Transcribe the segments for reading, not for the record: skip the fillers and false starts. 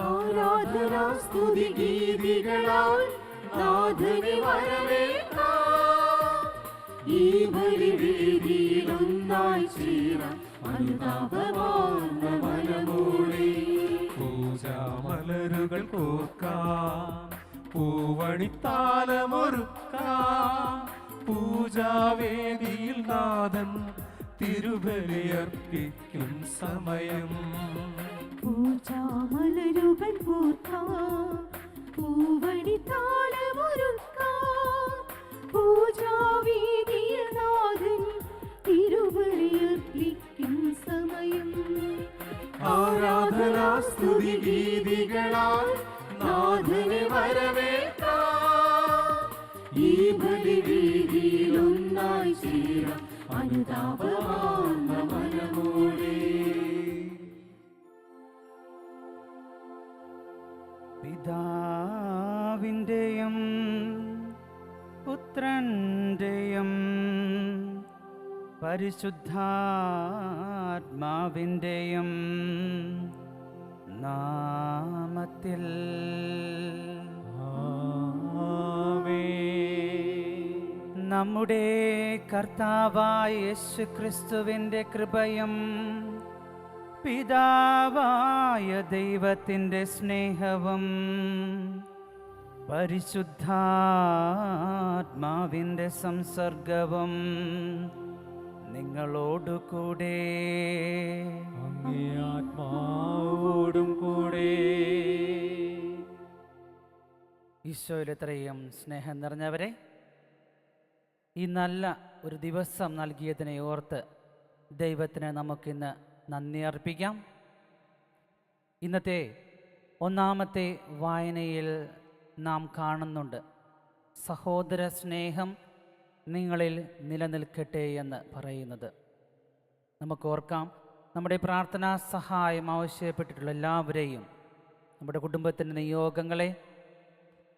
ആരാധനാ സ്തുതി ഗീതികളാൽ നാഥനെ വരവേൽക്കാം. ഈ ബലിവേദിയിൽ ഒന്നായി ചേരാം അനുതാപമാർന്ന മനമോടെ. പൂജാമലരുകൾ കോർക്കാം, പൂവണിത്താലമൊരുക്കാം. പൂജാവേദിയിൽ നാഥൻ തിരുബലിയർപ്പിക്കും സമയം. പൂജാമലരുകൾ കോർക്കാം, പൂവണിത്താലമൊരുക്കാം. പൂജാവേദിയിൽ നാഥൻ തിരുബലിയർപ്പിക്കും സമയം. ആരാധനാ സ്തുതി ഗീതികളാൽ നാഥനെ വരവേൽക്കാം. ഈ ബലിവേദിയിൽ ഒന്നായി ചേരാം അനുതാപമാർന്ന മനമോടെ. പിതാവിൻ്റെയും പുത്രൻ്റെയും പരിശുദ്ധാത്മാവിൻ്റെയും നാമത്തിൽ നമ്മുടെ കർത്താവായ യേശുക്രിസ്തുവിൻ്റെ കൃപയും പിതാവായ ദൈവത്തിൻ്റെ സ്നേഹവും പരിശുദ്ധാത്മാവിൻ്റെ സംസർഗവും നിങ്ങളോടുകൂടെ അങ്ങേ ആത്മാവോടും കൂടെ. ഈശോയിൽ എത്രയും സ്നേഹം നിറഞ്ഞവരെ, ഈ നല്ല ഒരു ദിവസം നൽകിയതിനെ ഓർത്ത് ദൈവത്തിന് നമുക്കിന്ന് നന്ദി അർപ്പിക്കാം. ഇന്നത്തെ ഒന്നാമത്തെ വായനയിൽ നാം കാണുന്നുണ്ട്, സഹോദര സ്നേഹം നിങ്ങളിൽ നിലനിൽക്കട്ടെ എന്ന് പറയുന്നത്. നമുക്കോർക്കാം, നമ്മുടെ പ്രാർത്ഥനാ സഹായം ആവശ്യപ്പെട്ടിട്ടുള്ള എല്ലാവരെയും, നമ്മുടെ കുടുംബത്തിൻ്റെ നിയോഗങ്ങളെ,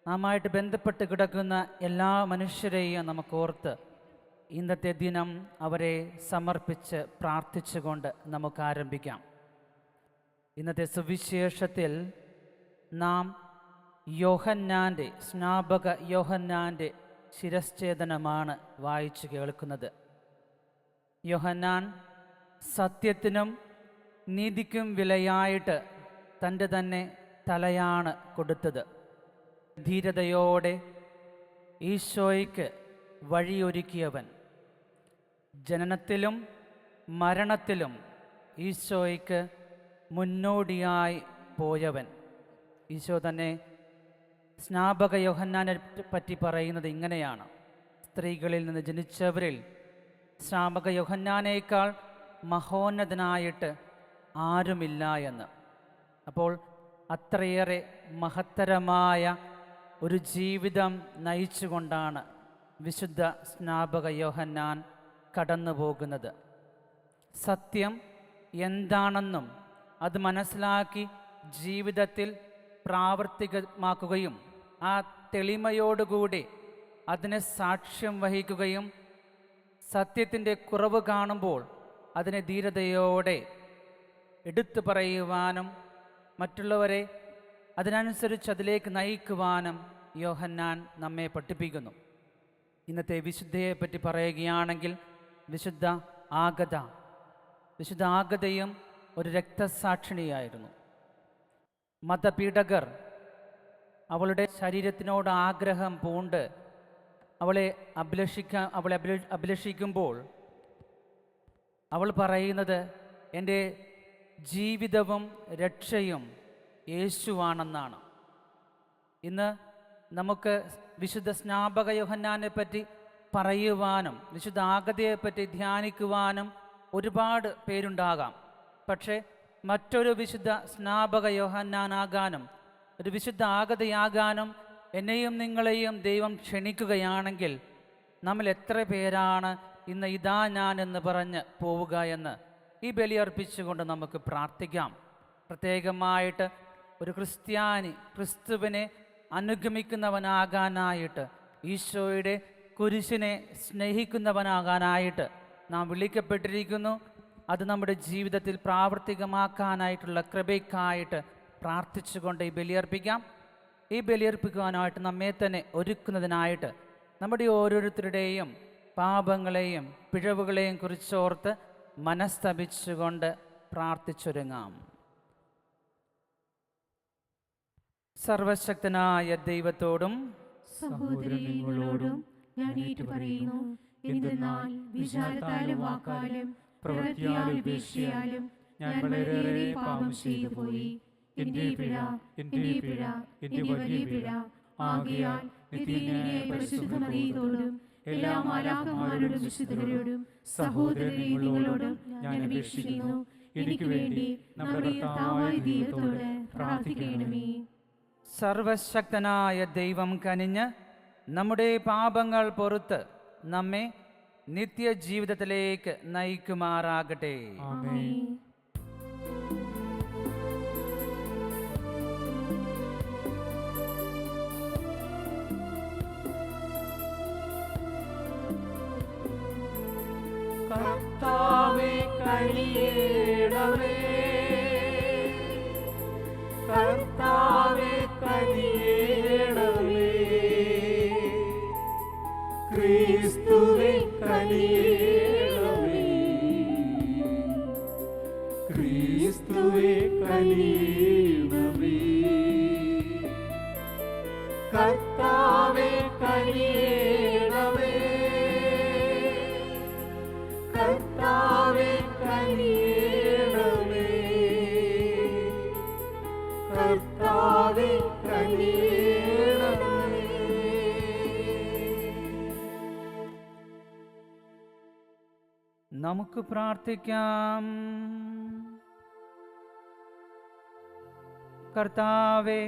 നാമായിട്ട് ബന്ധപ്പെട്ട് കിടക്കുന്ന എല്ലാ മനുഷ്യരെയും നമുക്കോർത്ത് ഇന്നത്തെ ദിനം അവരെ സമർപ്പിച്ച് പ്രാർത്ഥിച്ചുകൊണ്ട് നമുക്ക് ആരംഭിക്കാം. ഇന്നത്തെ സുവിശേഷത്തിൽ നാം യോഹന്നാൻ്റെ, സ്നാപക യോഹന്നാൻ്റെ ശിരശ്ഛേദനമാണ് വായിച്ചു കേൾക്കുന്നത്. യോഹന്നാൻ സത്യത്തിനും നീതിക്കും വിലയായിട്ട് തൻ്റെ തന്നെ തലയാണ് കൊടുത്തത്. ധീരതയോടെ ഈശോയ്ക്ക് വഴിയൊരുക്കിയവൻ, ജനനത്തിലും മരണത്തിലും ഈശോയ്ക്ക് മുന്നോടിയായി പോയവൻ. ഈശോ തന്നെ സ്നാപക യോഹന്നാനെ പറ്റി പറയുന്നത് ഇങ്ങനെയാണ്: സ്ത്രീകളിൽ നിന്ന് ജനിച്ചവരിൽ സ്നാപക യോഹന്നാനേക്കാൾ മഹോന്നതനായിട്ട് ആരുമില്ല എന്ന്. അപ്പോൾ അത്രയേറെ മഹത്തരമായ ഒരു ജീവിതം നയിച്ചുകൊണ്ടാണ് വിശുദ്ധ സ്നാപക യോഹന്നാൻ കടന്നു പോകുന്നത്. സത്യം എന്താണെന്നും അത് മനസ്സിലാക്കി ജീവിതത്തിൽ പ്രാവർത്തികമാക്കുകയും ആ തെളിമയോടുകൂടി അതിനെ സാക്ഷ്യം വഹിക്കുകയും സത്യത്തിൻ്റെ കുറവ് കാണുമ്പോൾ അതിനെ ധീരതയോടെ എടുത്തു പറയുവാനും മറ്റുള്ളവരെ അതിനനുസരിച്ച് അതിലേക്ക് നയിക്കുവാനും യോഹന്നാൻ നമ്മെ പഠിപ്പിക്കുന്നു. ഇന്നത്തെ വിശുദ്ധയെപ്പറ്റി പറയുകയാണെങ്കിൽ വിശുദ്ധ ആഗത. വിശുദ്ധ ആഗതയും ഒരു രക്തസാക്ഷിണിയായിരുന്നു. മതപീഡകർ അവളുടെ ശരീരത്തിനോട് ആഗ്രഹം പൂണ്ട് അവളെ അഭിലഷിക്കുമ്പോൾ അവൾ പറയുന്നത്, എൻ്റെ ജീവിതവും രക്ഷയും യേശുവാണെന്നാണ്. ഇന്ന് നമുക്ക് വിശുദ്ധ സ്നാപക യോഹന്നാനെ പറ്റി പറയുവാനും വിശുദ്ധ ആഗതയെപ്പറ്റി ധ്യാനിക്കുവാനും ഒരുപാട് പേരുണ്ടാകാം. പക്ഷേ മറ്റൊരു വിശുദ്ധ സ്നാപക യോഹന്നാനാകാനും ഒരു വിശുദ്ധ ആഗതയാകാനും എന്നെയും നിങ്ങളെയും ദൈവം ക്ഷണിക്കുകയാണെങ്കിൽ നമ്മൾ എത്ര പേരാണ് ഇന്ന് ഇതാ ഞാൻ എന്ന് പറഞ്ഞ് പോവുക എന്ന് ഈ ബലിയർപ്പിച്ചുകൊണ്ട് നമുക്ക് പ്രാർത്ഥിക്കാം. പ്രത്യേകമായിട്ട് ഒരു ക്രിസ്ത്യാനി ക്രിസ്തുവിനെ അനുഗമിക്കുന്നവനാകാനായിട്ട്, ഈശോയുടെ കുരിശിനെ സ്നേഹിക്കുന്നവനാകാനായിട്ട് നാം വിളിക്കപ്പെട്ടിരിക്കുന്നു. അത് നമ്മുടെ ജീവിതത്തിൽ പ്രാവർത്തികമാക്കാനായിട്ടുള്ള കൃപയ്ക്കായിട്ട് പ്രാർത്ഥിച്ചുകൊണ്ട് ഈ ബലിയർപ്പിക്കാം. ഈ ബലിയർപ്പിക്കുവാനായിട്ട് നമ്മെ തന്നെ ഒരുക്കുന്നതിനായിട്ട് നമ്മുടെ ഓരോരുത്തരുടെയും പാപങ്ങളെയും പിഴവുകളെയും കുറിച്ചോർത്ത് മനസ്തപിച്ചുകൊണ്ട് പ്രാർത്ഥിച്ചൊരുങ്ങാം. സർവശക്തനായ ദൈവത്തോടും സഹോദരി നിങ്ങളോടും ഞാൻ ഏറ്റുപറയുന്നു. എന്തെന്നാൽ വിചാരത്താലും വാക്കാലും പ്രവൃത്തിയാലും ഉപേക്ഷയാലും ഞാൻ വളരെയേറെ പാപം ചെയ്തു പോയി. എന്റെ പിഴ, എന്റെ പിഴ, എന്റെ വലിയ പിഴ. ആകയാൽ നിത്യനായ പരിശുദ്ധ മറിയത്തോടും എല്ലാ മാലാഖമാരോടും വിശുദ്ധരോടും സഹോദരരെ നിങ്ങളോടും ഞാൻ അപേക്ഷിക്കുന്നു. എനിക്ക് വേണ്ടി നമ്മുടെ കർത്താവായ ദൈവത്തോട് പ്രാർത്ഥിക്കണമേ. സർവശക്തനായ ദൈവം കനിഞ്ഞ് നമ്മുടെ പാപങ്ങൾ പൊറുത്ത് നമ്മെ നിത്യജീവിതത്തിലേക്ക് നയിക്കുമാറാകട്ടെ. ആമേൻ. കർത്താവേ കനിയേണമേ, കർത്താവേ കനിയേണമേ, ക്രിസ്തുവേ കനിയേണമേ, ക്രിസ്തുവേ കനിയേണമേ, കർത്താവേ കനിയേണമേ, കർത്താവേ കനിയേണമേ, കർത്താവേ കനിയേണമേ. നമുക്ക് പ്രാർത്ഥിക്കാം. കർത്താവേ,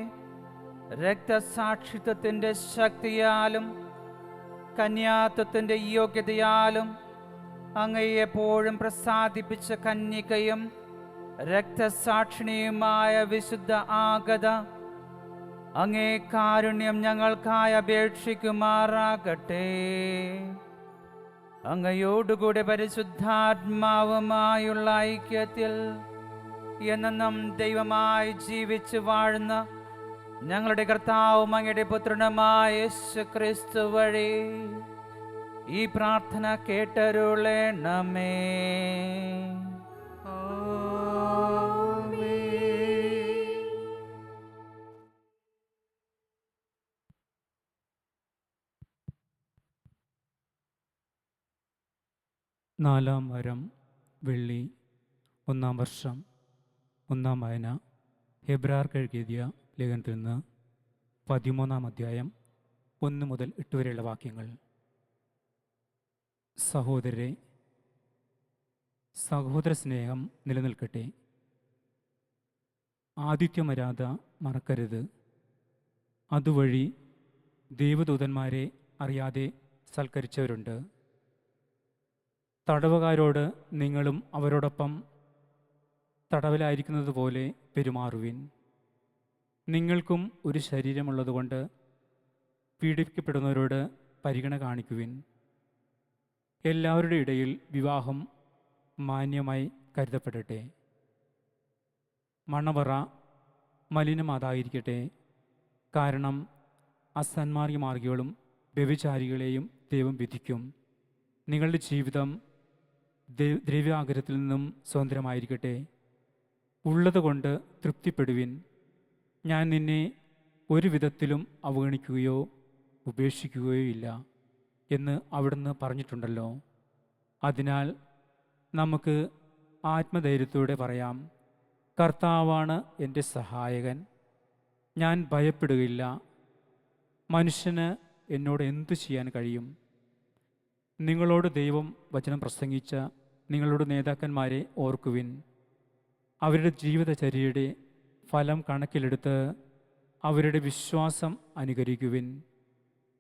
രക്തസാക്ഷിത്വത്തിൻ്റെ ശക്തിയാലും കന്യാത്വത്തിൻ്റെ യോഗ്യതയാലും അങ്ങയെ എപ്പോഴും പ്രസാദിപ്പിച്ച കന്യകയും രക്തസാക്ഷിണിയുമായ വിശുദ്ധ ആഗത, അങ്ങേ കാരുണ്യം ഞങ്ങൾക്കായി അപേക്ഷിക്കുമാറാകട്ടെ. അങ്ങയോടുകൂടെ പരിശുദ്ധാത്മാവുമായുള്ള ഐക്യത്തിൽ എന്നും ദൈവമായി ജീവിച്ച് വാഴുന്ന ഞങ്ങളുടെ കർത്താവും അങ്ങയുടെ പുത്രനുമായ യേശുക്രിസ്തു വഴി ഈ പ്രാർത്ഥന കേട്ടരുളണമേ. നാലാം വാരം വെള്ളി, 1-ാം വർഷം, 1-ാം വായന. ഹെബ്രായർക്ക് എഴുതിയ ലേഖനത്തിൽ നിന്ന് 13-ാം അധ്യായം 1 മുതൽ 8 വരെയുള്ള വാക്യങ്ങൾ. സഹോദരരെ, സഹോദര സ്നേഹം നിലനിൽക്കട്ടെ. ആതിഥ്യമര്യാദ മറക്കരുത്. അതുവഴി ദൈവദൂതന്മാരെ അറിയാതെ സൽക്കരിച്ചവരുണ്ട്. തടവുകാരോട് നിങ്ങളും അവരോടൊപ്പം തടവിലായിരിക്കുന്നത് പോലെ പെരുമാറുവിൻ. നിങ്ങൾക്കും ഒരു ശരീരമുള്ളതുകൊണ്ട് പീഡിപ്പിക്കപ്പെടുന്നവരോട് പരിഗണന കാണിക്കുവിൻ. എല്ലാവരുടെ ഇടയിൽ വിവാഹം മാന്യമായി കരുതപ്പെടട്ടെ. മണവറ മലിനമാതായിരിക്കട്ടെ. കാരണം അസന്മാർഗമാർഗികളും വ്യഭിചാരികളെയും ദൈവം വിധിക്കും. നിങ്ങളുടെ ജീവിതം ദ്രവ്യാഗ്രഹത്തിൽ നിന്നും സ്വതന്ത്രമായിരിക്കട്ടെ. ഉള്ളതുകൊണ്ട് തൃപ്തിപ്പെടുവിൻ. ഞാൻ നിന്നെ ഒരു വിധത്തിലും അവഗണിക്കുകയോ ഉപേക്ഷിക്കുകയോ ഇല്ല എന്ന് അവിടുന്ന് പറഞ്ഞിട്ടുണ്ടല്ലോ. അതിനാൽ നമുക്ക് ആത്മധൈര്യത്തോടെ പറയാം, കർത്താവാണ് എൻ്റെ സഹായകൻ, ഞാൻ ഭയപ്പെടുകയില്ല. മനുഷ്യന് എന്നോട് എന്തു ചെയ്യാൻ കഴിയും? നിങ്ങളോട് ദൈവം വചനം പ്രസംഗിച്ച നിങ്ങളുടെ നേതാക്കന്മാരെ ഓർക്കുവിൻ. അവരുടെ ജീവിതചര്യയുടെ ഫലം കണക്കിലെടുത്ത് അവരുടെ വിശ്വാസം അനുകരിക്കുവിൻ.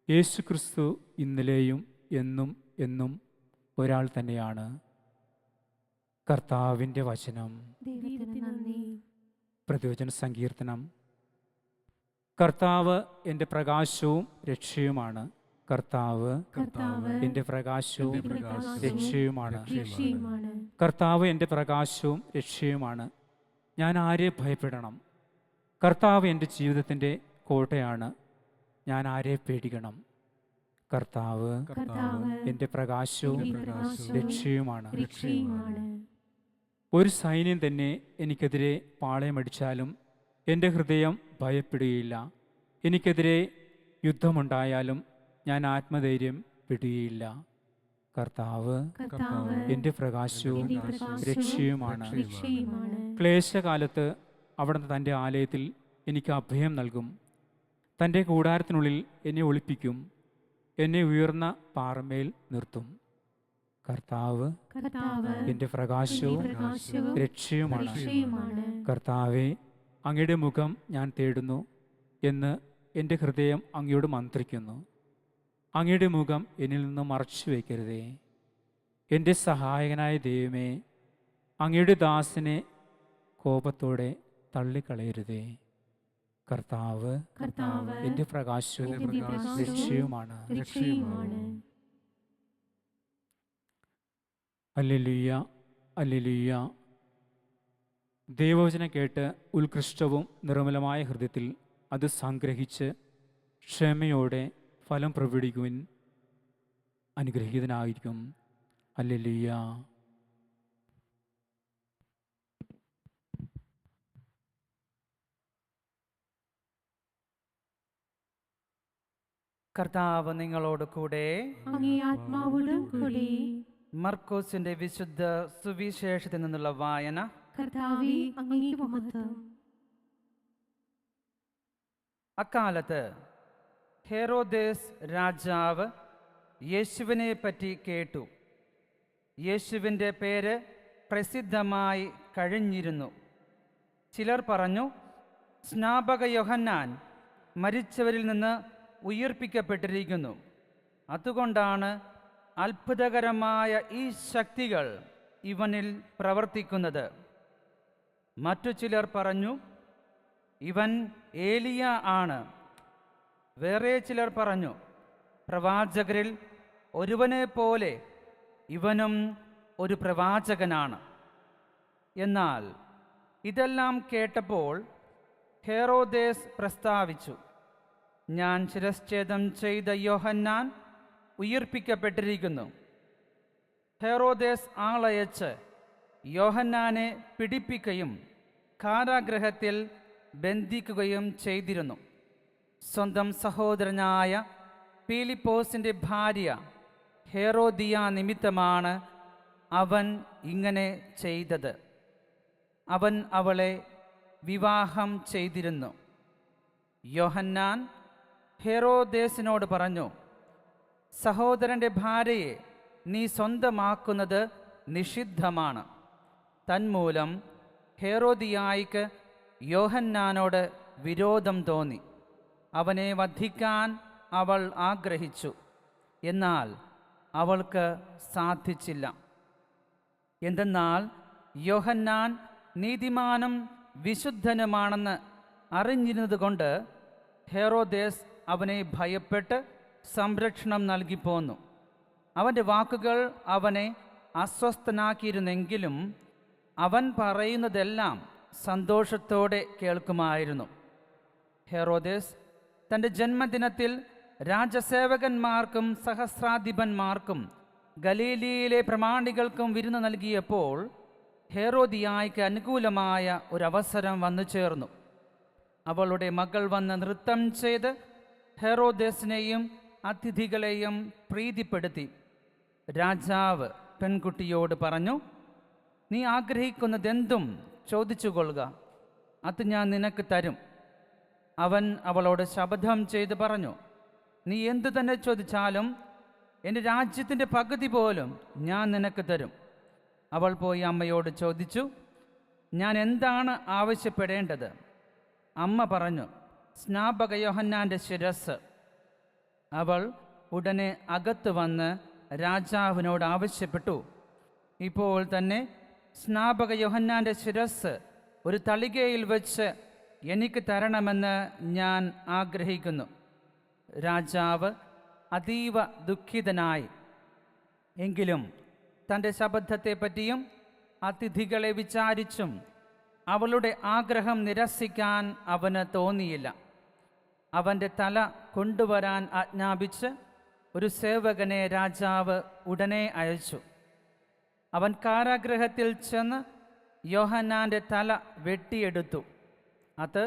യേശുക്രിസ്തു ഇന്നലെയും എന്നും എന്നും ഒരാൾ തന്നെയാണ്. കർത്താവിൻ്റെ വചനം. ദൈവത്തിന് നന്ദി. പ്രതിവചന സങ്കീർത്തനം. കർത്താവ് എൻ്റെ പ്രകാശവും രക്ഷയുമാണ്. കർത്താവ് കർത്താവ് എൻ്റെ പ്രകാശവും എൻ്റെ പ്രകാശവും രക്ഷയുമാണ്. രക്ഷയുമാണ്. കർത്താവ് എൻ്റെ പ്രകാശവും രക്ഷയുമാണ്. ഞാൻ ആരെ ഭയപ്പെടണം? കർത്താവ് എൻ്റെ ജീവിതത്തിൻ്റെ കോട്ടയാണ്. ഞാൻ ആരെ പേടിക്കണം? കർത്താവ് കർത്താവ് എൻ്റെ പ്രകാശവും എൻ്റെ പ്രകാശവും രക്ഷയുമാണ്. രക്ഷയുമാണ്. ഒരു സൈന്യം തന്നെ എനിക്കെതിരെ പാളയമടിച്ചാലും എൻ്റെ ഹൃദയം ഭയപ്പെടുകയില്ല. എനിക്കെതിരെ യുദ്ധമുണ്ടായാലും ഞാൻ ആത്മധൈര്യം വിടുകയില്ല. കർത്താവ് കർത്താവ് എൻ്റെ പ്രകാശവും എൻ്റെ പ്രകാശവും രക്ഷയുമാണ്. രക്ഷയുമാണ്. ക്ലേശകാലത്ത് അവിടുന്ന് തൻ്റെ ആലയത്തിൽ എനിക്ക് അഭയം നൽകും. തൻ്റെ കൂടാരത്തിനുള്ളിൽ എന്നെ ഒളിപ്പിക്കും. എന്നെ ഉയർന്ന പാറമേൽ നിർത്തും. കർത്താവ് കർത്താവ് എൻ്റെ പ്രകാശവും എൻ്റെ പ്രകാശവും രക്ഷയുമാണ്. രക്ഷയുമാണ്. കർത്താവെ, അങ്ങയുടെ മുഖം ഞാൻ തേടുന്നു എന്ന് എൻ്റെ ഹൃദയം അങ്ങയോട് മന്ത്രിക്കുന്നു. അങ്ങയുടെ മുഖം എന്നിൽ നിന്ന് മറച്ചു വയ്ക്കരുതേ. എൻ്റെ സഹായകനായ ദൈവമേ, അങ്ങയുടെ ദാസനെ കോപത്തോടെ തള്ളിക്കളയരുതേ. കർത്താവ് കർത്താവ് എൻ്റെ പ്രകാശവും എൻ്റെ പ്രകാശവും രക്ഷയുമാണ്. രക്ഷയുമാണ്. Hallelujah, hallelujah. ദൈവവചനം കേട്ട് ഉത്കൃഷ്ടവും നിർമ്മലമായ ഹൃദയത്തിൽ അത് സംഗ്രഹിച്ച് ക്ഷമയോടെ ഫലം പ്രകടിക്കുവാൻ അനുഗ്രഹീതനായിരിക്കും. ഹല്ലേലൂയ. കർത്താവ് നിങ്ങളോട് കൂടെ. അങ്ങേ ആത്മാവോടും കൂടെ. മർക്കോസിന്റെ വിശുദ്ധ സുവിശേഷത്തിൽ നിന്നുള്ള വായന. കർത്താവേ, അങ്ങേക്ക് മഹത്വം. അക്കാലത്ത് ഹെറോദേസ് രാജാവ് യേശുവിനെ പറ്റി കേട്ടു. യേശുവിൻ്റെ പേര് പ്രസിദ്ധമായി കഴിഞ്ഞിരുന്നു. ചിലർ പറഞ്ഞു, സ്നാപക യോഹന്നാൻ മരിച്ചവരിൽ നിന്ന് ഉയിർപ്പിക്കപ്പെട്ടിരിക്കുന്നു. അതുകൊണ്ടാണ് അത്ഭുതകരമായ ഈ ശക്തികൾ ഇവനിൽ പ്രവർത്തിക്കുന്നത്. മറ്റു ചിലർ പറഞ്ഞു, ഇവൻ ഏലിയ ആണ്. വേറെ ചിലർ പറഞ്ഞു, പ്രവാചകരിൽ ഒരുവനെ പോലെ ഇവനും ഒരു പ്രവാചകനാണ്. എന്നാൽ ഇതെല്ലാം കേട്ടപ്പോൾ ഹെറോദേസ് പ്രസ്താവിച്ചു, ഞാൻ ശിരശ്ഛേദം ചെയ്ത യോഹന്നാൻ ഉയിർപ്പിക്കപ്പെട്ടിരിക്കുന്നു. ഹെറോദേസ് ആളയച്ച് യോഹന്നാനെ പിടിപ്പിക്കുകയും കാരാഗൃഹത്തിൽ ബന്ധിക്കുകയും ചെയ്തിരുന്നു. സ്വന്തം സഹോദരനായ പീലിപ്പോസിൻ്റെ ഭാര്യ ഹെറോദിയ നിമിത്തമാണ് അവൻ ഇങ്ങനെ ചെയ്തത്. അവൻ അവളെ വിവാഹം ചെയ്തിരുന്നു. യോഹന്നാൻ ഹെറോദേസിനോട് പറഞ്ഞു, സഹോദരൻ്റെ ഭാര്യയെ നീ സ്വന്തമാക്കുന്നത് നിഷിദ്ധമാണ്. തന്മൂലം ഹെറോദിയായിക്ക് യോഹന്നാനോട് വിരോധം തോന്നി. അവനെ വധിക്കാൻ അവൾ ആഗ്രഹിച്ചു. എന്നാൽ അവൾക്ക് സാധിച്ചില്ല. എന്തെന്നാൽ യോഹന്നാൻ നീതിമാനും വിശുദ്ധനുമാണെന്ന് അറിഞ്ഞിരുന്നതുകൊണ്ട് ഹെറോദേസ് അവനെ ഭയപ്പെട്ട് സംരക്ഷണം നൽകിപ്പോന്നു. അവൻ്റെ വാക്കുകൾ അവനെ അസ്വസ്ഥനാക്കിയിരുന്നെങ്കിലും അവൻ പറയുന്നതെല്ലാം സന്തോഷത്തോടെ കേൾക്കുമായിരുന്നു. ഹെറോദേസ് തൻ്റെ ജന്മദിനത്തിൽ രാജസേവകന്മാർക്കും സഹസ്രാധിപന്മാർക്കും ഗലീലിയിലെ പ്രമാണികൾക്കും വിരുന്ന് നൽകിയപ്പോൾ ഹെറോദിയായ്ക്ക് അനുകൂലമായ ഒരവസരം വന്നു ചേർന്നു. അവളുടെ മകൾ വന്ന് നൃത്തം ചെയ്ത് ഹെറോദേസിനെയും അതിഥികളെയും പ്രീതിപ്പെടുത്തി. രാജാവ് പെൺകുട്ടിയോട് പറഞ്ഞു, നീ ആഗ്രഹിക്കുന്നതെന്തും ചോദിച്ചുകൊള്ളുക, അത് ഞാൻ നിനക്ക് തരും. അവൻ അവളോട് ശപഥം ചെയ്ത് പറഞ്ഞു, നീ എന്തു തന്നെ ചോദിച്ചാലും എൻ്റെ രാജ്യത്തിൻ്റെ പകുതി പോലും ഞാൻ നിനക്ക് തരും. അവൾ പോയി അമ്മയോട് ചോദിച്ചു, ഞാൻ എന്താണ് ആവശ്യപ്പെടേണ്ടത്? അമ്മ പറഞ്ഞു, സ്നാപക യോഹന്നാൻ്റെ ശിരസ്. അവൾ ഉടനെ അകത്ത് വന്ന് രാജാവിനോട് ആവശ്യപ്പെട്ടു, ഇപ്പോൾ തന്നെ സ്നാപക യോഹന്നാൻ്റെ ശിരസ് ഒരു തളികയിൽ വെച്ച് എനിക്ക് തരണമെന്ന് ഞാൻ ആഗ്രഹിക്കുന്നു. രാജാവ് അതീവ ദുഃഖിതനായി. എങ്കിലും തൻ്റെ ശപഥത്തെപ്പറ്റിയും അതിഥികളെ വിചാരിച്ചും അവളുടെ ആഗ്രഹം നിരസിക്കാൻ അവന് തോന്നിയില്ല. അവൻ്റെ തല കൊണ്ടുവരാൻ ആജ്ഞാപിച്ച് ഒരു സേവകനെ രാജാവ് ഉടനെ അയച്ചു. അവൻ കാരാഗൃഹത്തിൽ ചെന്ന് യോഹന്നാൻ്റെ തല വെട്ടിയെടുത്തു. അത്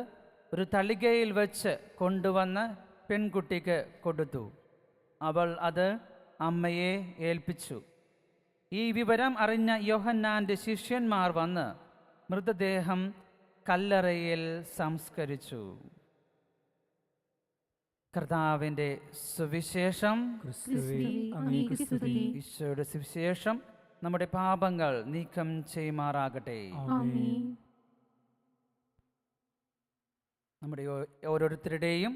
ഒരു തളികയിൽ വെച്ച് കൊണ്ടുവന്ന് പെൺകുട്ടിക്ക് കൊടുത്തു. അവൾ അത് അമ്മയെ ഏൽപ്പിച്ചു. ഈ വിവരം അറിഞ്ഞ യോഹന്നാൻ്റെ ശിഷ്യന്മാർ വന്ന് മൃതദേഹം കല്ലറയിൽ സംസ്കരിച്ചു. കർത്താവിൻ്റെ സുവിശേഷം. ക്രിസ്തുവേ, അങ്ങേക്ക് സ്തുതി. ഈശോയുടെ സുവിശേഷം നമ്മുടെ പാപങ്ങൾ നീക്കം ചെയ്യുമാറാകട്ടെ. ആമേൻ. നമ്മുടെ ഓരോരുത്തരുടെയും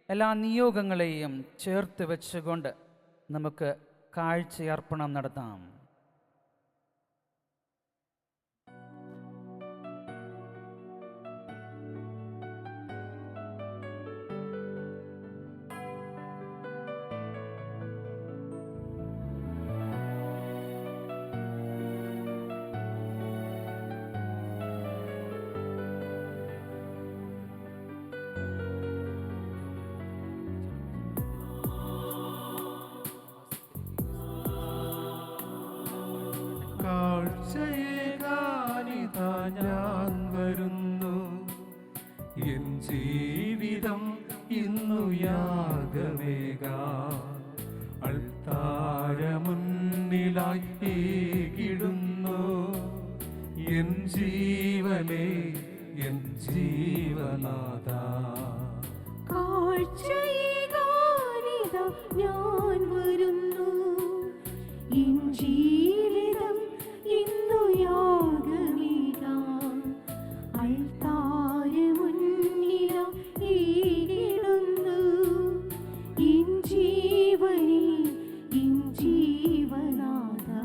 എല്ലാ നിയോഗങ്ങളെയും ചേർത്ത് വെച്ചുകൊണ്ട് നമുക്ക് കാഴ്ചയർപ്പണം നടത്താം. കാഴ്ചയേകാനിതാ ഞാൻ വരുന്നു, എൻ ജീവിതം ഇന്നു യാഗമേകാൻ അൾത്താരമുന്നിലായി ഏകിടുന്നു. എൻ ജീവനേ, എൻ ജീവനാഥാ, കാഴ്ചയേകാനിതാ ഞാൻ വരുന്നു, എൻ ജീവിതം ഇന്നു യാഗമേകാൻ അൾത്താരമുന്നിലായി ഏകിടുന്നു. എൻ ജീവനേ, എൻ ജീവനാഥാ.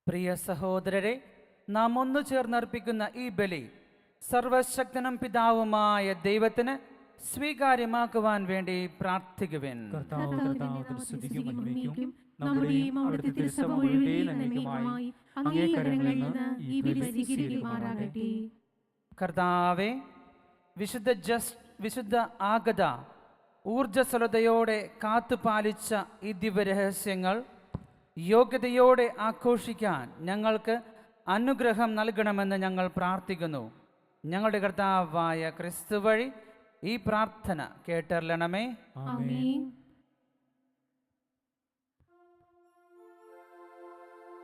പ്രിയ സഹോദരരെ, നാം ഒന്നു ചേർന്നർപ്പിക്കുന്ന ഈ ബലി സർവശക്തനും പിതാവുമായ ദൈവത്തിന് സ്വീകാര്യമാക്കുവാൻ വേണ്ടി പ്രാർത്ഥിക്കുവിൻ. കർത്താവിന് സ്തുതിക്കും മഹിമയ്ക്കും നമ്മുടെയും അവിടുത്തെ തിരുസഭ മുഴുവന്റെയും നന്മയ്ക്കുമായി അങ്ങേ കരങ്ങളിൽ നിന്ന് ഈ ബലി സ്വീകരിക്കുമാറാകട്ടെ. കർത്താവെ, വിശുദ്ധ ആഗത ഊർജ്ജസ്വലതയോടെ കാത്തുപാലിച്ച ഈ ദിവ്യരഹസ്യങ്ങൾ യോഗ്യതയോടെ ആഘോഷിക്കാൻ ഞങ്ങൾക്ക് അനുഗ്രഹം നൽകണമെന്ന് ഞങ്ങൾ പ്രാർത്ഥിക്കുന്നു. ഞങ്ങളുടെ കർത്താവായ ക്രിസ്തു വഴി ഈ പ്രാർത്ഥന കേട്ടറിയണമേ. ആമേൻ.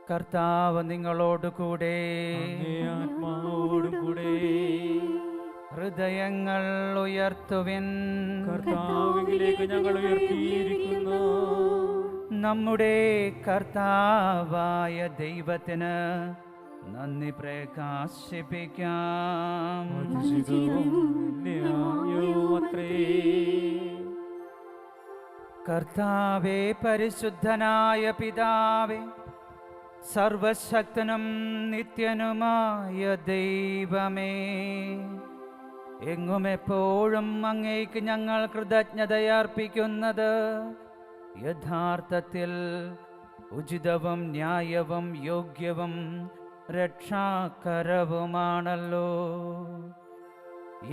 കർത്താവ് നിങ്ങളോടുകൂടെ, അങ്ങേ ആത്മാവോടും കൂടെ. ഹൃദയങ്ങൾ ഉയർത്തുവിൻ. കർത്താവിലേക്ക് ഞങ്ങൾ ഉയർത്തിയിരിക്കുന്നു. നമ്മുടെ കർത്താവായ ദൈവത്തിന് നന്ദി പ്രകാശിപ്പിക്കാം. ഉചിതവും ന്യായവും അത്രേ. കർത്താവേ, പരിശുദ്ധനായ പിതാവേ, സർവശക്തനും നിത്യനുമായ ദൈവമേ, എങ്ങും എപ്പോഴും അങ്ങേക്ക് ഞങ്ങൾ കൃതജ്ഞതയർപ്പിക്കുന്നത് യഥാർത്ഥത്തിൽ ഉചിതവും ന്യായവും യോഗ്യവും രക്ഷാകരവുമാണല്ലോ.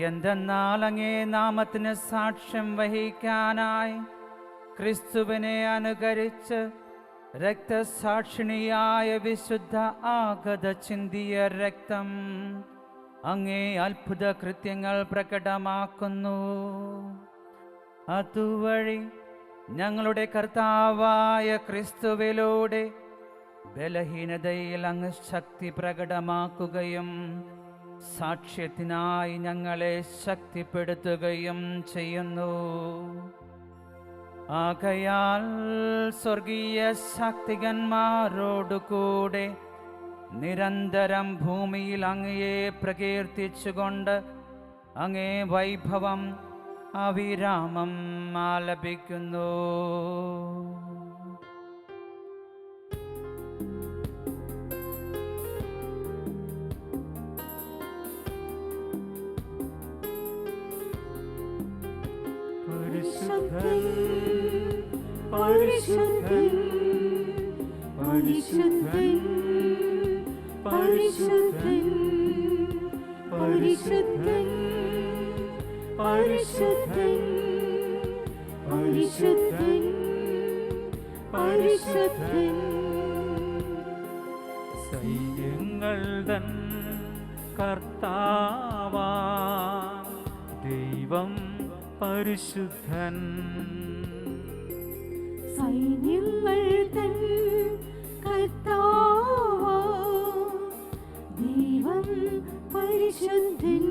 എന്തെന്നാൽ അങ്ങേ നാമത്തിന് സാക്ഷ്യം വഹിക്കാനായി ക്രിസ്തുവിനെ അനുകരിച്ച് രക്തസാക്ഷിണിയായ വിശുദ്ധ ആഗത ചിന്തിയ രക്തം അങ്ങേ അത്ഭുത കൃത്യങ്ങൾ പ്രകടമാക്കുന്നു. അതുവഴി ഞങ്ങളുടെ കർത്താവായ ക്രിസ്തുവിലൂടെ ബലഹീനതയിൽ അങ്ങ് ശക്തി പ്രകടമാക്കുകയും സാക്ഷ്യത്തിനായി ഞങ്ങളെ ശക്തിപ്പെടുത്തുകയും ചെയ്യുന്നു. ആകയാൽ സ്വർഗീയ ശക്തികന്മാരോടുകൂടെ നിരന്തരം ഭൂമിയിൽ അങ്ങയെ പ്രകീർത്തിച്ചുകൊണ്ട് അങ്ങേ വൈഭവം അവിരാമം ആലപിക്കുന്നു. പരിശുദ്ധൻ പരിശുദ്ധൻ പരിശുദ്ധൻ പരിശുദ്ധൻ പരിശുദ്ധൻ പരിശുദ്ധൻ പരിശുദ്ധൻ പരിശുദ്ധൻ സൈന്യങ്ങൾ തൻ കർത്താവാ ദൈവം പരിശുദ്ധൻ. സൈന്യങ്ങൾ തൻ കർത്താവാ ദൈവം പരിശുദ്ധൻ.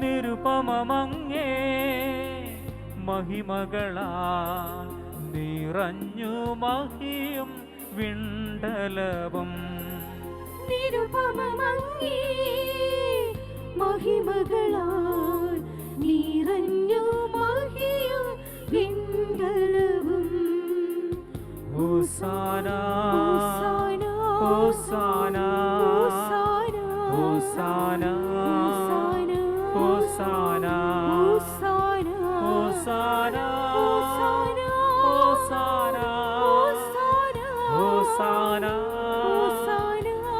നിരുപമങ്ങേ മഹിമകളാൽ നിറഞ്ഞു മഹിയും വിണ്ടലവും. നിരുപമങ്ങേ മഹിമകളാൽ നിറഞ്ഞു മഹിയും വിണ്ടലവും. ഹോസാന ഹോസാന ഹോസാന ഹോസാന ഹോസാന ഹോസാന ഹോസാന ഹോസാന ഹോസാന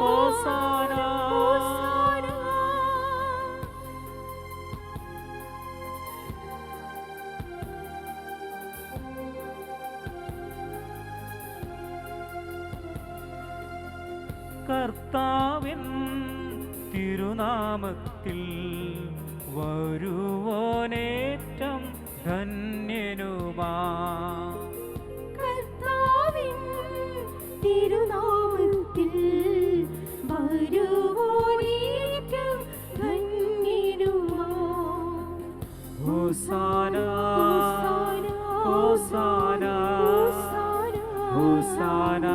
ഹോസാന ഹോസാന. കർത്താവിൻ തിരുനാമത്തിൽ വരുവോനേറ്റം ധന്യനുമാ. കർത്താവിൻ തിരുനാമത്തിൽ വരുവോനേറ്റം ധന്യനുമാ. ഹോസാന ഹോസാന ഹോസാന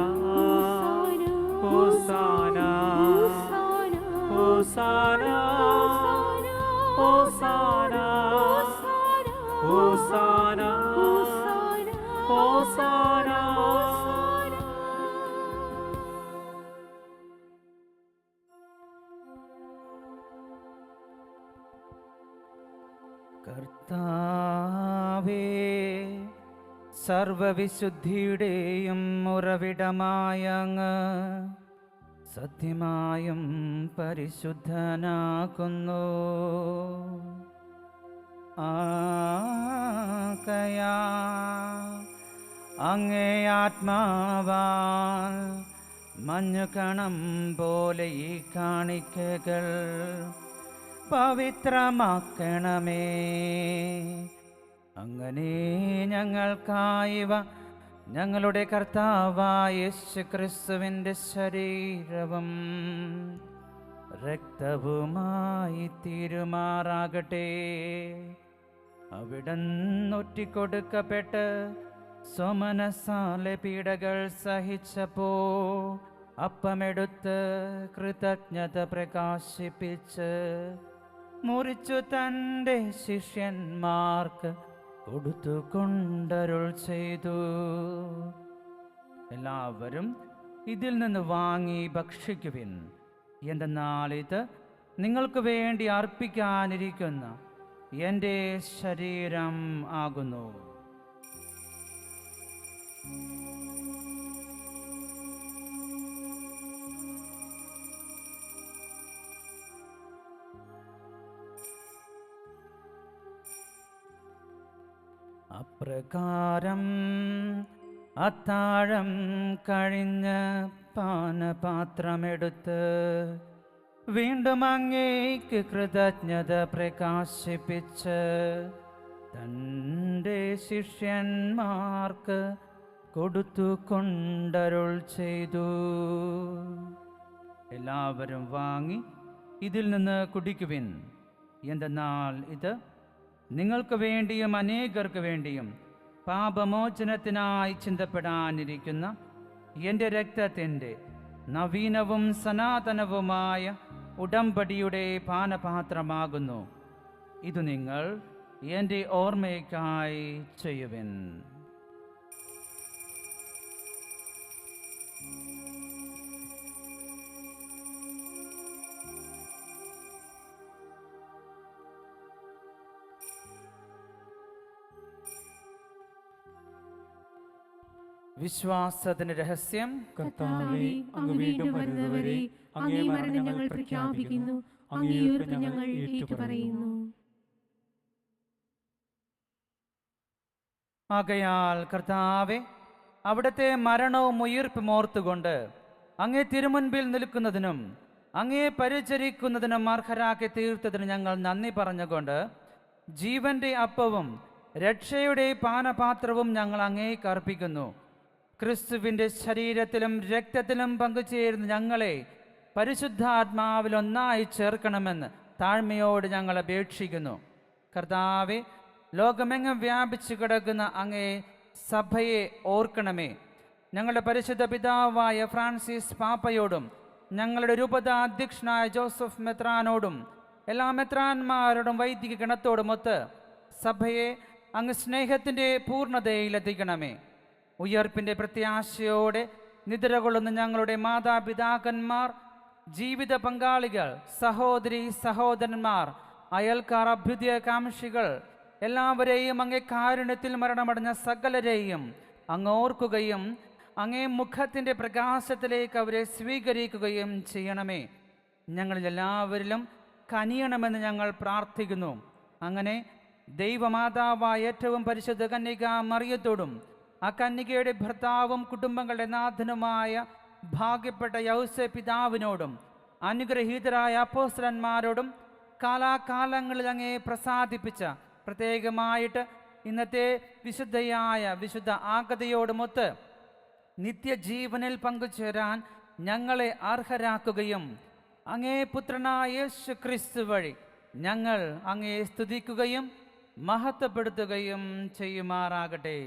ഹോസാന ഹോസാന ഹോസാന ഹോസാന ഹോസാന. കർത്താവേ, സർവവിശുദ്ധിയുടെയും ഉറവിടമായ അങ്ങ് സത്യമായും പരിശുദ്ധനാക്കുന്നു. ആകയാ അങ്ങേ ആത്മാവാൽ മഞ്ഞുകണം പോലെ ഈ കാണിക്കകൾ പവിത്രമാക്കണമേ. അങ്ങനെ ഞങ്ങൾക്കായവ ഞങ്ങളുടെ കർത്താവായ യേശുക്രിസ്തുവിന്റെ ശരീരവും രക്തവുമായി തീരുമാറാകട്ടെ. അവിടുന്ന് ഒറ്റിക്കൊടുക്കപ്പെട്ട് സ്വമനസാലെ പീഡകൾ സഹിച്ചപ്പോ അപ്പമെടുത്ത് കൃതജ്ഞത പ്രകാശിപ്പിച്ച് മുറിച്ചു തൻ്റെ ശിഷ്യന്മാർക്ക് കൊടുത്തു കൊണ്ടരുൾ ചെയ്തു. എല്ലാവരും ഇതിൽ നിന്ന് വാങ്ങി ഭക്ഷിക്കുവിൻ. എന്തെന്നാൽ ഇത് നിങ്ങൾക്ക് വേണ്ടി അർപ്പിക്കാനിരിക്കുന്ന എൻ്റെ ശരീരം ആകുന്നു. അപ്രകാരം അത്താഴം കഴിഞ്ഞ് പാനപാത്രമെടുത്ത് വീണ്ടും അങ്ങേക്ക് കൃതജ്ഞത പ്രകാശിപ്പിച്ച് തൻ്റെ ശിഷ്യന്മാർക്ക് കൊടുത്തു കൊണ്ടരുൾ ചെയ്തു. എല്ലാവരും വാങ്ങി ഇതിൽ നിന്ന് കുടിക്കുവിൻ. എന്തെന്നാൽ ഇത് നിങ്ങൾക്ക് വേണ്ടിയും അനേകർക്ക് വേണ്ടിയും പാപമോചനത്തിനായി ചിന്തപ്പെടാനിരിക്കുന്ന എൻ്റെ രക്തത്തിൻ്റെ നവീനവും സനാതനവുമായ ഉടമ്പടിയുടെ പാനപാത്രമാകുന്നു. ഇത് നിങ്ങൾ എൻ്റെ ഓർമ്മയ്ക്കായി ചെയ്യുവിൻ. വിശ്വാസത്തിന്റെ രഹസ്യം. കർത്താവേ, അങ്ങ് വീണ്ടും വരുന്നവരെ അങ്ങേ മരണം ഞങ്ങൾ പ്രഖ്യാപിക്കുന്നു, അങ്ങേ ഉയിർപ്പ് ഞങ്ങൾ ഏറ്റുപറയുന്നു. ആകയാൽ കർത്താവെ, അവിടുത്തെ മരണവും ഉയിർപ്പും ഓർത്തുകൊണ്ട് അങ്ങേ തിരുമുൻപിൽ നിൽക്കുന്നതിനും അങ്ങേ പരിചരിക്കുന്നതിനും അർഹരാക്കി തീർത്തതിന് ഞങ്ങൾ നന്ദി പറഞ്ഞുകൊണ്ട് ജീവന്റെ അപ്പവും രക്ഷയുടെ പാനപാത്രവും ഞങ്ങൾ അങ്ങേക്ക് അർപ്പിക്കുന്നു. ക്രിസ്തുവിൻ്റെ ശരീരത്തിലും രക്തത്തിലും പങ്കുചേരുന്ന ഞങ്ങളെ പരിശുദ്ധാത്മാവിൽ ഒന്നായി ചേർക്കണമെന്ന് താഴ്മയോട് ഞങ്ങൾ അപേക്ഷിക്കുന്നു. കർത്താവെ, ലോകമെങ്ങും വ്യാപിച്ചു കിടക്കുന്ന അങ്ങേ സഭയെ ഓർക്കണമേ. ഞങ്ങളുടെ പരിശുദ്ധ പിതാവായ ഫ്രാൻസിസ് പാപ്പയോടും ഞങ്ങളുടെ രൂപത അധ്യക്ഷനായ ജോസഫ് മെത്രാനോടും എല്ലാ മെത്രാന്മാരോടും വൈദിക ഗണത്തോടുമൊത്ത് സഭയെ അങ്ങ് സ്നേഹത്തിൻ്റെ പൂർണ്ണതയിലെത്തിക്കണമേ. ഉയർപ്പിൻ്റെ പ്രത്യാശയോടെ നിദ്രകൊള്ളുന്ന ഞങ്ങളുടെ മാതാപിതാക്കന്മാർ, ജീവിത പങ്കാളികൾ, സഹോദരി സഹോദരന്മാർ, അയൽക്കാർ, അഭ്യുദയകാംക്ഷികൾ എല്ലാവരെയും അങ്ങേ കാരുണ്യത്തിൽ മരണമടഞ്ഞ സകലരെയും അങ്ങ് ഓർക്കുകയും അങ്ങേ മുഖത്തിൻ്റെ പ്രകാശത്തിലേക്ക് അവരെ സ്വീകരിക്കുകയും ചെയ്യണമേ. ഞങ്ങളിലെല്ലാവരിലും കനിയണമെന്ന് ഞങ്ങൾ പ്രാർത്ഥിക്കുന്നു. അങ്ങനെ ദൈവമാതാവായ ഏറ്റവും പരിശുദ്ധ കന്യക മറിയത്തോടും ആ കന്യകയുടെ ഭർത്താവും കുടുംബങ്ങളുടെ നാഥനുമായ ഭാഗ്യപ്പെട്ട യൗസേ പിതാവിനോടും അനുഗ്രഹീതരായ അപ്പോസ്തലന്മാരോടും കാലാകാലങ്ങളിൽ അങ്ങേ പ്രസാദിപ്പിച്ച പ്രത്യേകമായിട്ട് ഇന്നത്തെ വിശുദ്ധയായ വിശുദ്ധ ആഗതയോടുമൊത്ത് നിത്യജീവനിൽ പങ്കുചേരാൻ ഞങ്ങളെ അർഹരാക്കുകയും അങ്ങേ പുത്രനായ യേശു ക്രിസ്തു വഴി ഞങ്ങൾ അങ്ങേ സ്തുതിക്കുകയും മഹത്വപ്പെടുത്തുകയും ചെയ്യുമാറാകട്ടെ.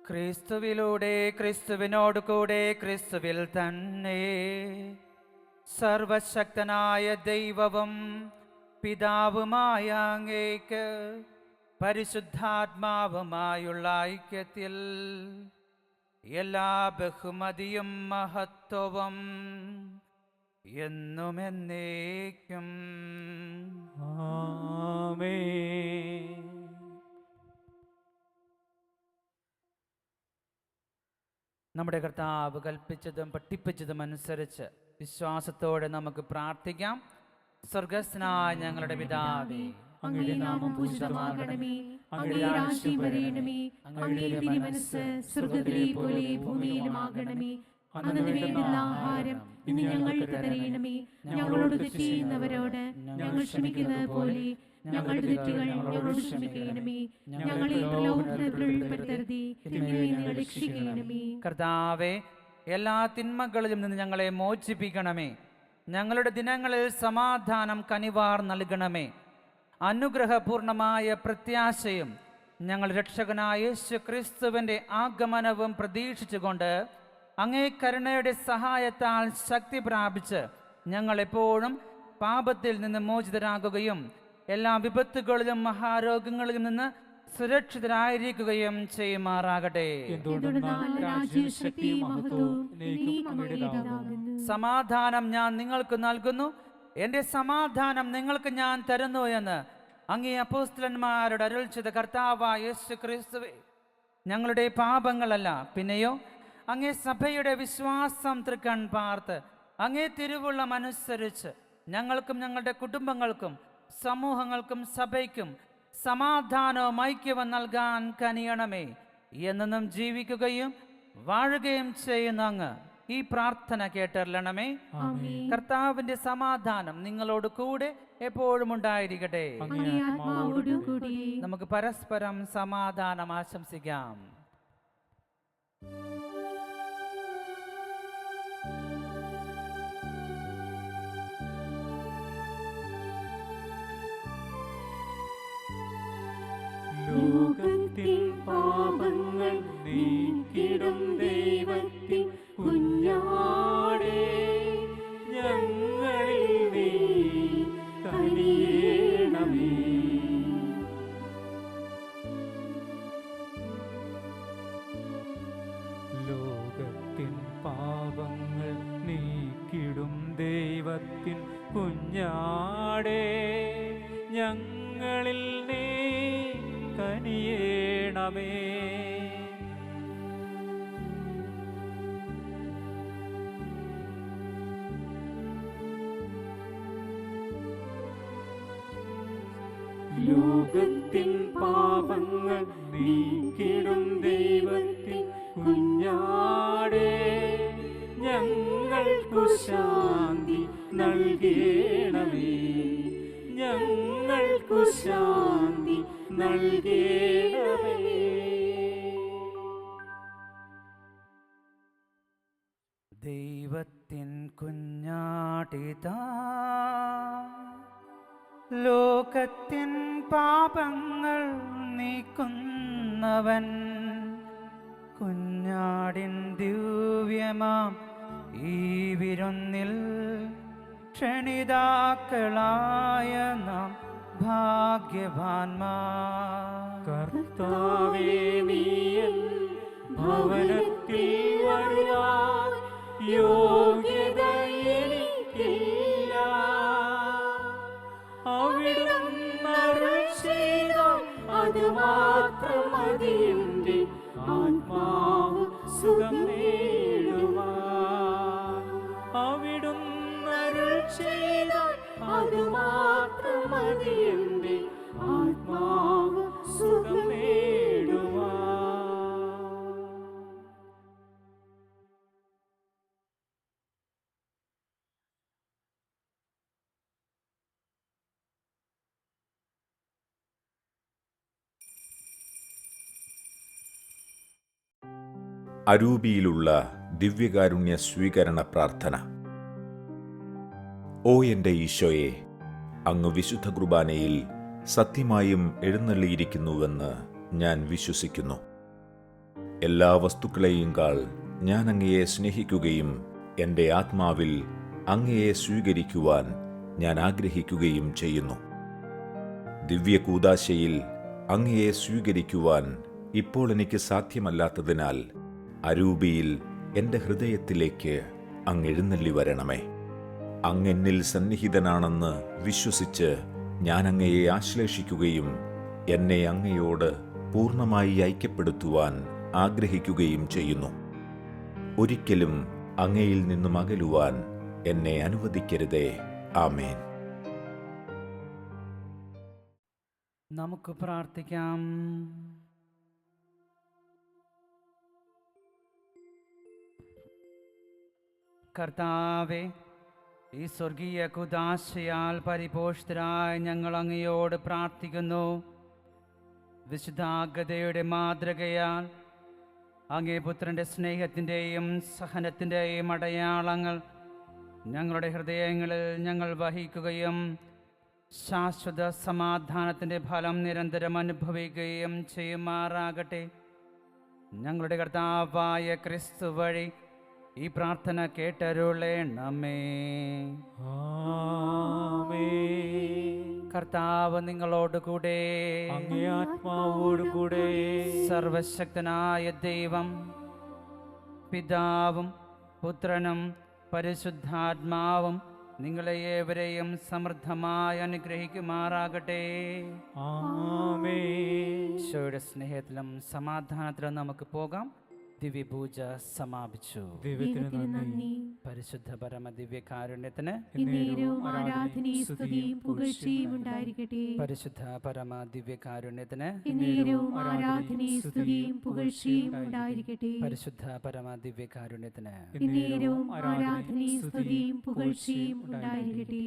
ക്രിസ്തുവിലൂടെ, ക്രിസ്തുവിനോട് കൂടെ, ക്രിസ്തുവിൽ തന്നെ സർവശക്തനായ ദൈവവും പിതാവുമായ അങ്ങേക്ക് പരിശുദ്ധാത്മാവുമായുള്ള ഐക്യത്തിൽ എല്ലാ ബഹുമതിയും മഹത്വവും എന്നും എന്നേക്കും ആമേൻ. നമ്മുടെ കർത്താവ് കൽപ്പിച്ചതും പഠിപ്പിച്ചതും അനുസരിച്ച് വിശ്വാസത്തോടെ നമുക്ക് പ്രാർത്ഥിക്കാം. സ്വർഗസ്ഥനായ ഞങ്ങളുടെ പിതാവേ, അങ്ങയുടെ നാമം പൂജിതമാകണമേ, അങ്ങയുടെ രാജ്യം വരയണമേ, അങ്ങയുടെ തിരുമനസ്സ് സ്വർഗ്ഗത്തിലെ പോലെ ഭൂമിയിലുമാകണമേ. അന്നു വേണ്ടുന്ന ആഹാരം ഇന്ന് ഞങ്ങൾക്ക് തരയണമേ. ഞങ്ങളോട് തെറ്റ് ചെയ്യുന്നവരോട് ഞങ്ങൾ ക്ഷമിക്കുന്നത് പോലെ ഞങ്ങളുടെ തെറ്റുകൾ ഞങ്ങളോട് ക്ഷമിക്കണമേ. ഞങ്ങളെ പ്രലോഭനത്തിൽ ഉൾപ്പെടുത്തരുതേ, തിന്മയിൽ നിന്ന് രക്ഷിക്കണമേ. കർത്താവേ, എല്ലാ തിന്മകളിലും നിന്ന് ഞങ്ങളെ മോചിപ്പിക്കണമേ. ഞങ്ങളുടെ ദിനങ്ങളിൽ സമാധാനം കനിവാർ നൽകണമേ. അനുഗ്രഹപൂർണമായ പ്രത്യാശയും ഞങ്ങൾ രക്ഷകനായ യേശു ക്രിസ്തുവിൻ്റെ ആഗമനവും പ്രതീക്ഷിച്ചുകൊണ്ട് അങ്ങേ കരുണയുടെ സഹായത്താൽ ശക്തി പ്രാപിച്ച് ഞങ്ങൾ എപ്പോഴും പാപത്തിൽ നിന്ന് മോചിതരാകുകയും എല്ലാ വിപത്തുകളിലും മഹാരോഗങ്ങളിലും നിന്ന് സുരക്ഷിതരായിരിക്കുകയും ചെയ്യുമാറാകട്ടെ. സമാധാനം ഞാൻ നിങ്ങൾക്ക് നൽകുന്നു, എൻ്റെ സമാധാനം നിങ്ങൾക്ക് ഞാൻ തരുന്നു എന്ന് അങ്ങേ അപ്പോസ്തലന്മാരോട് അരുൾ ചെയ്ത കർത്താവായ യേശു ക്രിസ്തുവേ, ഞങ്ങളുടെ പാപങ്ങളല്ല പിന്നെയോ അങ്ങേ സഭയുടെ വിശ്വാസം തൃക്കൺ പാർത്ത് അങ്ങേ തിരുവുള്ളം അനുസരിച്ച് ഞങ്ങൾക്കും ഞങ്ങളുടെ കുടുംബങ്ങൾക്കും സമൂഹങ്ങൾക്കും സഭയ്ക്കും സമാധാനവും ഐക്യവും നൽകാൻ കനിയണമേ. എന്നും ജീവിക്കുകയും വാഴുകയും ചെയ്യുന്ന അങ്ങ് ഈ പ്രാർത്ഥന കേട്ടറിയണമേ. കർത്താവിന്റെ സമാധാനം നിങ്ങളോട് കൂടെ എപ്പോഴും ഉണ്ടായിരിക്കട്ടെ. നമുക്ക് പരസ്പരം സമാധാനം ആശംസിക്കാം. ലോകത്തിൻ പാപങ്ങൾ നീക്കിടും ദൈവത്തിൻ കുഞ്ഞാടേ, ഞങ്ങളിൽ നീ കനിയേണമേ. ലോകത്തിൻ പാപങ്ങൾ നീക്കിടും ദൈവത്തിൻ കുഞ്ഞാടേ, കുഞ്ഞാടേ ഞങ്ങളിൽ നീ കനിയേണമേ. ലോകത്തിൻ പാപങ്ങൾ നീക്കിടും ദൈവത്തിൻ കുഞ്ഞാടേ ഞങ്ങൾക്കു ശാന്തി നൽകേണമേ. ഞങ്ങൾക്കു ശാന്തി നൽകേണമേ. ദൈവത്തിൻ കുഞ്ഞാടിതാ ലോകത്തിൻ പാപങ്ങൾ നീക്കുന്നവൻ. കുഞ്ഞാടിൻ ദിവ്യമാം ഈ വിരുന്നിൽ ക്ഷണിതാക്കളായ നാം ഭാഗ്യവാന്മാർ. കർത്താവേ നീ എൻ ഭവനത്തിൽ വരുവാൻ യോഗ്യത എനിക്കില്ല. അവിടുന്ന് അരുൾ ചെയ്താൽ അത് മാത്രം മതി എൻ്റെ ആത്മാവ് സുഖം നേടുവാൻ. അവിടുന്ന് അരുൾ ചെയ്താൽ അത് മാത്രം മതി എൻ്റെ ആത്മാവ് സുഖം നേടുവാൻ. അരൂപിയിലുള്ള ദിവ്യകാരുണ്യ സ്വീകരണ പ്രാർത്ഥന. ഓ എൻ്റെ ഈശോയെ, അങ്ങ് വിശുദ്ധ കുർബാനയിൽ സത്യമായും എഴുന്നള്ളിയിരിക്കുന്നുവെന്ന് ഞാൻ വിശ്വസിക്കുന്നു. എല്ലാ വസ്തുക്കളെയും കാൾ ഞാൻ അങ്ങയെ സ്നേഹിക്കുകയും എൻ്റെ ആത്മാവിൽ അങ്ങയെ സ്വീകരിക്കുവാൻ ഞാൻ ആഗ്രഹിക്കുകയും ചെയ്യുന്നു. ദിവ്യകൂദാശയിൽ അങ്ങയെ സ്വീകരിക്കുവാൻ ഇപ്പോൾ എനിക്ക് സാധ്യമല്ലാത്തതിനാൽ അരൂപിയിൽ എൻ്റെ ഹൃദയത്തിലേക്ക് അങ്ങ് എഴുന്നള്ളി വരണമേ. അങ്ങെന്നിൽ സന്നിഹിതനാണെന്ന് വിശ്വസിച്ച് ഞാൻ അങ്ങയെ ആശ്ലേഷിക്കുകയും എന്നെ അങ്ങയോട് പൂർണ്ണമായി ഐക്യപ്പെടുത്തുവാൻ ആഗ്രഹിക്കുകയും ചെയ്യുന്നു. ഒരിക്കലും അങ്ങയിൽ നിന്നും അകലുവാൻ എന്നെ അനുവദിക്കരുതേ. ആമേൻ. നമുക്ക് പ്രാർത്ഥിക്കാം. കർത്താവേ, ഈ സ്വർഗീയ കുദാശയാൽ പരിപോഷിതരായ ഞങ്ങൾ അങ്ങയോട് പ്രാർത്ഥിക്കുന്നു. വിശുദ്ധാഗതയുടെ മാതൃകയാൽ അങ്ങേ പുത്രൻ്റെ സ്നേഹത്തിൻ്റെയും സഹനത്തിൻ്റെയും അടയാളങ്ങൾ ഞങ്ങളുടെ ഹൃദയങ്ങളിൽ ഞങ്ങൾ വഹിക്കുകയും ശാശ്വത സമാധാനത്തിൻ്റെ ഫലം നിരന്തരം അനുഭവിക്കുകയും ചെയ്യുമാറാകട്ടെ. ഞങ്ങളുടെ കർത്താവായ ക്രിസ്തു വഴി ഈ പ്രാർത്ഥന കേട്ടരുളേണമേ. കർത്താവ് നിങ്ങളോടുകൂടെ, അങ്ങേ ആത്മാവോടുകൂടെ. സർവശക്തനായ ദൈവം പിതാവും പുത്രനും പരിശുദ്ധാത്മാവും നിങ്ങളെ ഏവരെയും സമൃദ്ധമായി അനുഗ്രഹിക്കുമാറാകട്ടെ. ആമേൻ. ഈശോയുടെ സ്നേഹത്തിലും സമാധാനത്തിലും നമുക്ക് പോകാം. ദിവ്യപൂജ സമാപിച്ചു. ദൈവത്തിന് നന്ദി. പരിശുദ്ധ പരമ ദിവ്യകാരുണ്യത്തിന് എന്നേരവും ആരാധനയും സ്തുതിയും പുകഴ്ചയും ഉണ്ടായിരിക്കട്ടെ. പരിശുദ്ധ പരമ ദിവ്യകാരുണ്യത്തിന് എന്നേരവും ആരാധനയും സ്തുതിയും പുകഴ്ചയും ഉണ്ടായിരിക്കട്ടെ. പരിശുദ്ധ പരമ ദിവ്യകാരുണ്യത്തിന് എന്നേരവും ആരാധനയും സ്തുതിയും പുകഴ്ചയും ഉണ്ടായിരിക്കട്ടെ.